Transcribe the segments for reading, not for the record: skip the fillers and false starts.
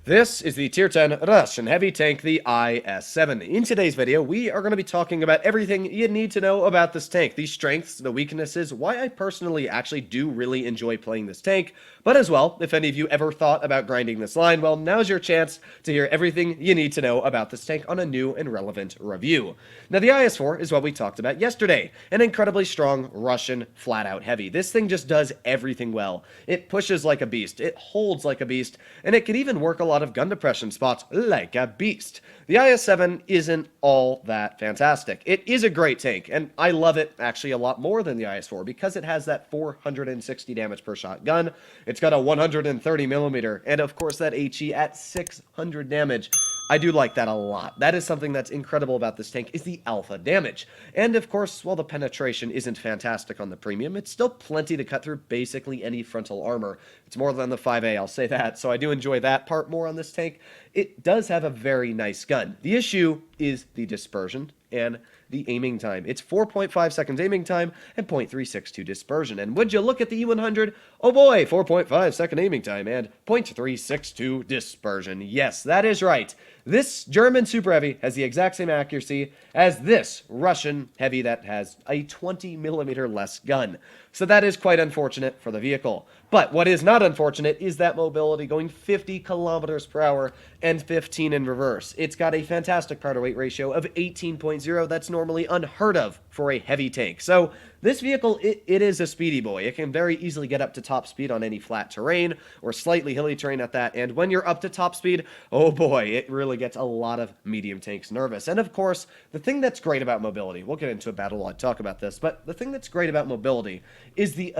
This is the Tier 10 Russian Heavy Tank, the IS-7. In today's video, we are going to be talking about everything you need to know about this tank, the strengths, the weaknesses, why I personally actually do really enjoy playing this tank, but as well, if any of you ever thought about grinding this line, well, now's your chance to hear everything you need to know about this tank on a new and relevant review. Now, the IS-4 is what we talked about yesterday, an incredibly strong Russian flat-out heavy. This thing just does everything well. It pushes like a beast, it holds like a beast, and it can even work a lot of gun depression spots like a beast. The IS-7 isn't all that fantastic. It is a great tank, and I love it actually a lot more than the IS-4 because it has that 460 damage per shot gun. It's got a 130 millimeter, and of course that HE at 600 damage. I do like that a lot. That is something that's incredible about this tank is the alpha damage. And of course, while the penetration isn't fantastic on the premium, it's still plenty to cut through basically any frontal armor. It's more than the 5A, I'll say that, so I do enjoy that part more on this tank. It does have a very nice gun. The issue is the dispersion and the aiming time. It's 4.5 seconds aiming time and 0.362 dispersion. And would you look at the E100? Oh boy, 4.5 second aiming time and 0.362 dispersion. Yes, that is right. This German Super Heavy has the exact same accuracy as this Russian Heavy that has a 20 millimeter less gun. So that is quite unfortunate for the vehicle. But what is not unfortunate is that mobility going 50 kilometers per hour and 15 in reverse. It's got a fantastic power to weight ratio of 18.0. That's normally unheard of for a heavy tank. So this vehicle, it is a speedy boy. It can very easily get up to top speed on any flat terrain or slightly hilly terrain at that. And when you're up to top speed, oh boy, it really gets a lot of medium tanks nervous. And of course, the thing that's great about mobility, we'll get into a battle while I talk about this, but the thing that's great about mobility is the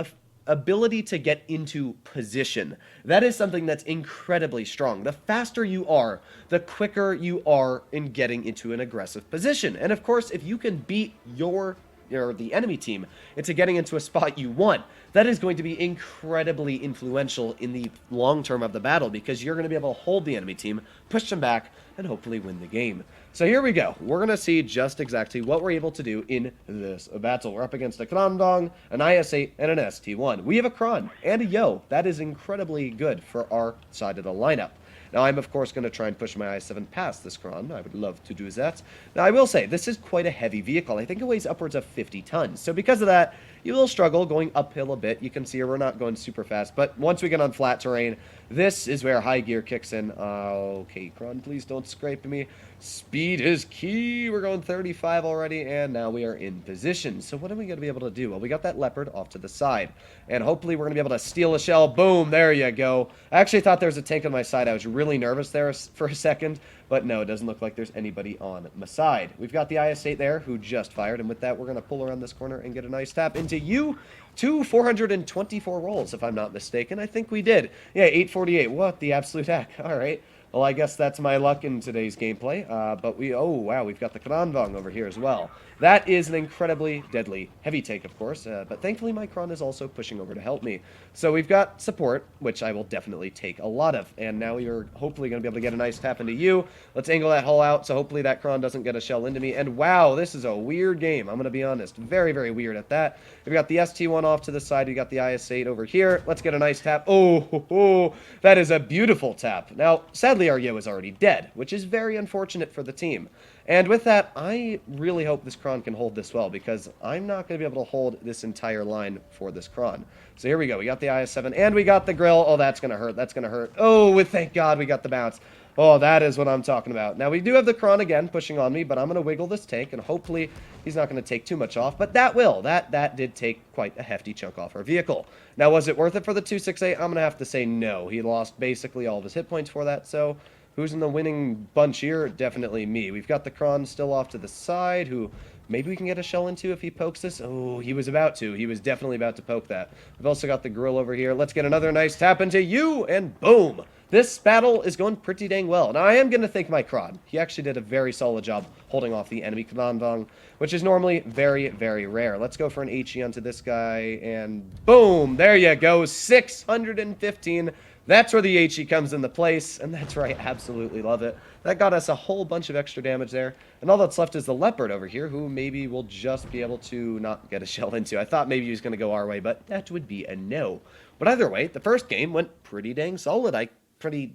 ability to get into position. That is something that's incredibly strong. The faster you are, the quicker you are in getting into an aggressive position. And of course, if you can beat the enemy team into getting into a spot you want, that is going to be incredibly influential in the long term of the battle because you're going to be able to hold the enemy team, push them back, and hopefully win the game. So here we go. We're going to see just exactly what we're able to do in this battle. We're up against a Krandong, an IS-8, and an ST-1. We have a Kron and a Yo. That is incredibly good for our side of the lineup. Now, I'm, of course, going to try and push my i7 past this Kron. I would love to do that. Now, I will say, this is quite a heavy vehicle. I think it weighs upwards of 50 tons. So because of that, you will struggle going uphill a bit. You can see we're not going super fast. But once we get on flat terrain, this is where high gear kicks in. Okay, Kron, please don't scrape me. Speed is key. We're going 35 already, and now we are in position. So what are we going to be able to do? Well, we got that Leopard off to the side, and hopefully we're going to be able to steal a shell. Boom, there you go. I actually thought there was a tank on my side. I was really nervous there for a second, but no, it doesn't look like there's anybody on my side. We've got the IS-8 there who just fired, and with that, we're going to pull around this corner and get a nice tap into you. 424 rolls, if I'm not mistaken. I think we did. Yeah, 848. What the absolute heck? All right. Well, I guess that's my luck in today's gameplay, but oh wow, we've got the Krandong over here as well. That is an incredibly deadly heavy tank, of course, but thankfully my Kron is also pushing over to help me. So we've got support, which I will definitely take a lot of, and now you're hopefully going to be able to get a nice tap into you. Let's angle that hull out, so hopefully that Kron doesn't get a shell into me, and wow, this is a weird game, I'm going to be honest. Very, very weird at that. We've got the ST-1 off to the side, we got the IS-8 over here. Let's get a nice tap. Oh, that is a beautiful tap. Now, sadly, our Yo is already dead, which is very unfortunate for the team. And with that, I really hope this Kron can hold this well, because I'm not going to be able to hold this entire line for this Kron. So here we go. We got the IS-7, and we got the grill. Oh, that's going to hurt. That's going to hurt. Oh, thank God we got the bounce. Oh, that is what I'm talking about. Now, we do have the Kron again pushing on me, but I'm going to wiggle this tank, and hopefully he's not going to take too much off. But that will. That did take quite a hefty chunk off our vehicle. Now, was it worth it for the 268? I'm going to have to say no. He lost basically all of his hit points for that, so who's in the winning bunch here? Definitely me. We've got the Kron still off to the side, who maybe we can get a shell into if he pokes this. Oh, he was about to. He was definitely about to poke that. We've also got the grill over here. Let's get another nice tap into you, and boom! This battle is going pretty dang well. Now, I am going to thank my Kron. He actually did a very solid job holding off the enemy Krandong, which is normally very, very rare. Let's go for an HE onto this guy, and boom! There you go, 615. That's where the HE comes into place, and that's where I absolutely love it. That got us a whole bunch of extra damage there, and all that's left is the Leopard over here, who maybe will just be able to not get a shell into. I thought maybe he was going to go our way, but that would be a no. But either way, the first game went pretty dang solid. I pretty,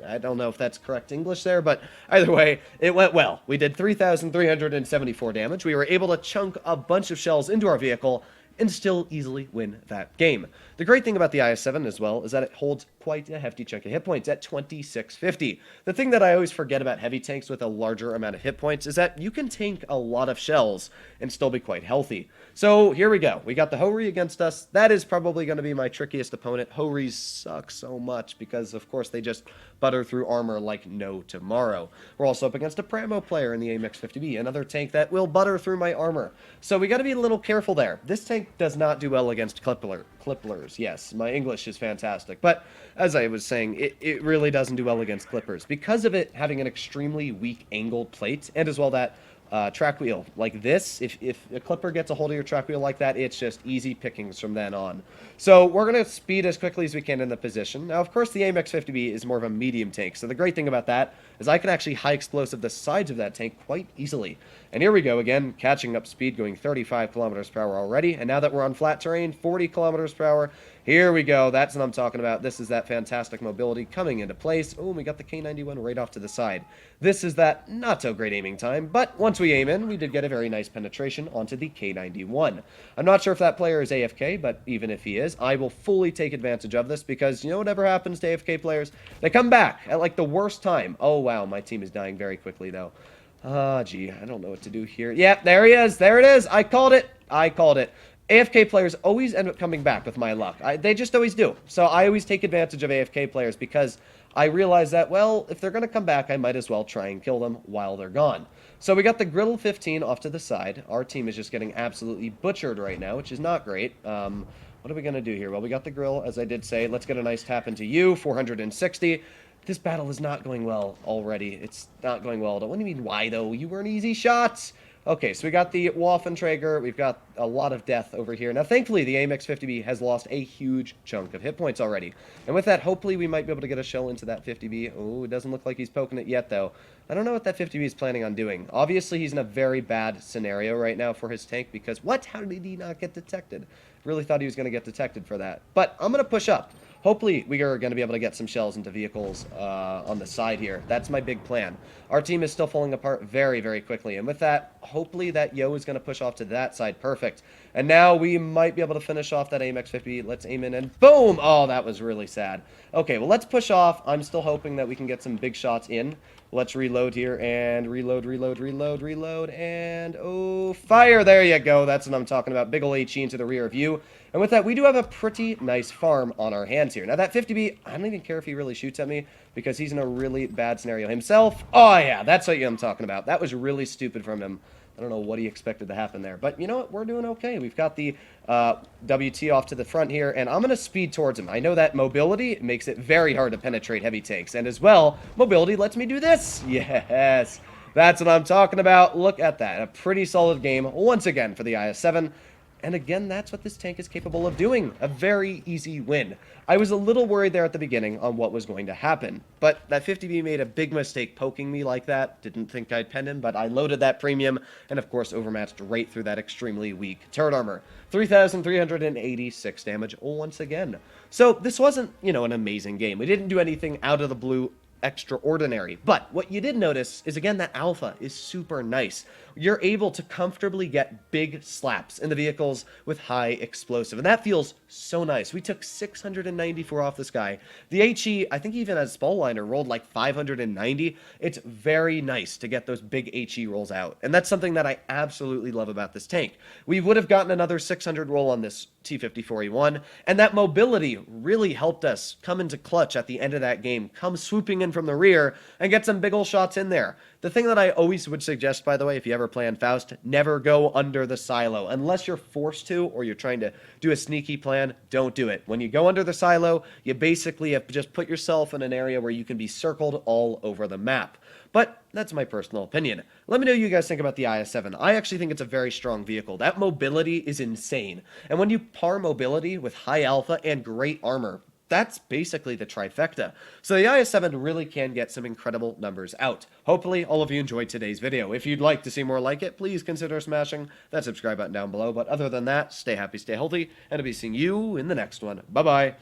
I don't know if that's correct English there, but either way, it went well. We did 3,374 damage. We were able to chunk a bunch of shells into our vehicle and still easily win that game. The great thing about the IS-7 as well is that it holds quite a hefty chunk of hit points at 2650. The thing that I always forget about heavy tanks with a larger amount of hit points is that you can tank a lot of shells and still be quite healthy. So here we go. We got the Hori against us. That is probably going to be my trickiest opponent. Horis suck so much because, of course, they just butter through armor like no tomorrow. We're also up against a Pramo player in the AMX-50B, another tank that will butter through my armor. So we got to be a little careful there. This tank does not do well against Clipplers. Yes, my English is fantastic. But as I was saying, it really doesn't do well against Clippers because of it having an extremely weak angled plate and as well that track wheel like this. If a Clipper gets a hold of your track wheel like that, it's just easy pickings from then on. So we're going to speed as quickly as we can in the position. Now, of course, the AMX-50B is more of a medium tank. So the great thing about that is I can actually high explosive the sides of that tank quite easily. And here we go again, catching up speed, going 35 kilometers per hour already. And now that we're on flat terrain, 40 kilometers per hour. Here we go. That's what I'm talking about. This is that fantastic mobility coming into place. Oh, we got the K91 right off to the side. This is that not so great aiming time, but once we aim in, we did get a very nice penetration onto the K91. I'm not sure if that player is AFK, but even if he is, I will fully take advantage of this because you know whatever happens to AFK players, they come back at like the worst time. Oh, wow. My team is dying very quickly, though. Gee, I don't know what to do here. Yeah, there he is. There it is. I called it. I called it. AFK players always end up coming back with my luck. They just always do. So I always take advantage of AFK players because I realize that, well, if they're going to come back, I might as well try and kill them while they're gone. So we got the Griddle 15 off to the side. Our team is just getting absolutely butchered right now, which is not great. What are we going to do here? Well, we got the Grill, as I did say. Let's get a nice tap into you, 460. This battle is not going well already. It's not going well. What do you mean, why, though? You were an easy shot. Okay, so we got the Waffenträger. We've got a lot of death over here. Now, thankfully, the AMX-50B has lost a huge chunk of hit points already. And with that, hopefully, we might be able to get a shell into that 50B. Oh, it doesn't look like he's poking it yet, though. I don't know what that 50B is planning on doing. Obviously, he's in a very bad scenario right now for his tank because, what? How did he not get detected? Really thought he was going to get detected for that. But I'm going to push up. Hopefully, we are going to be able to get some shells into vehicles on the side here. That's my big plan. Our team is still falling apart very, very quickly. And with that, hopefully that Yo is going to push off to that side. Perfect. And now we might be able to finish off that AMX-50. Let's aim in and boom! Oh, that was really sad. Okay, well, let's push off. I'm still hoping that we can get some big shots in. Let's reload here and reload, and oh, fire. There you go. That's what I'm talking about. Big ol' HE into the rear of you. And with that, we do have a pretty nice farm on our hands here. Now, that 50B, I don't even care if he really shoots at me because he's in a really bad scenario himself. Oh, yeah, that's what I'm talking about. That was really stupid from him. I don't know what he expected to happen there. But you know what? We're doing okay. We've got the WT off to the front here, and I'm going to speed towards him. I know that mobility makes it very hard to penetrate heavy tanks. And as well, mobility lets me do this. Yes, that's what I'm talking about. Look at that. A pretty solid game once again for the IS-7. And again, that's what this tank is capable of doing. A very easy win. I was a little worried there at the beginning on what was going to happen. But that 50B made a big mistake poking me like that. Didn't think I'd pen him, but I loaded that premium and, of course, overmatched right through that extremely weak turret armor. 3,386 damage once again. So this wasn't, you know, an amazing game. We didn't do anything out of the blue extraordinary. But what you did notice is, again, that alpha is super nice. You're able to comfortably get big slaps in the vehicles with high explosive, and that feels so nice. We took 694 off this guy. The HE, I think even as Spall Liner, rolled like 590. It's very nice to get those big HE rolls out, and that's something that I absolutely love about this tank. We would have gotten another 600 roll on this T-54E1, and that mobility really helped us come into clutch at the end of that game, come swooping in from the rear, and get some big ol' shots in there. The thing that I always would suggest, by the way, if you ever play on Faust, never go under the silo. Unless you're forced to, or you're trying to do a sneaky plan, don't do it. When you go under the silo, you basically have to just put yourself in an area where you can be circled all over the map. But that's my personal opinion. Let me know what you guys think about the IS-7. I actually think it's a very strong vehicle. That mobility is insane. And when you par mobility with high alpha and great armor, that's basically the trifecta. So the IS-7 really can get some incredible numbers out. Hopefully, all of you enjoyed today's video. If you'd like to see more like it, please consider smashing that subscribe button down below. But other than that, stay happy, stay healthy, and I'll be seeing you in the next one. Bye-bye.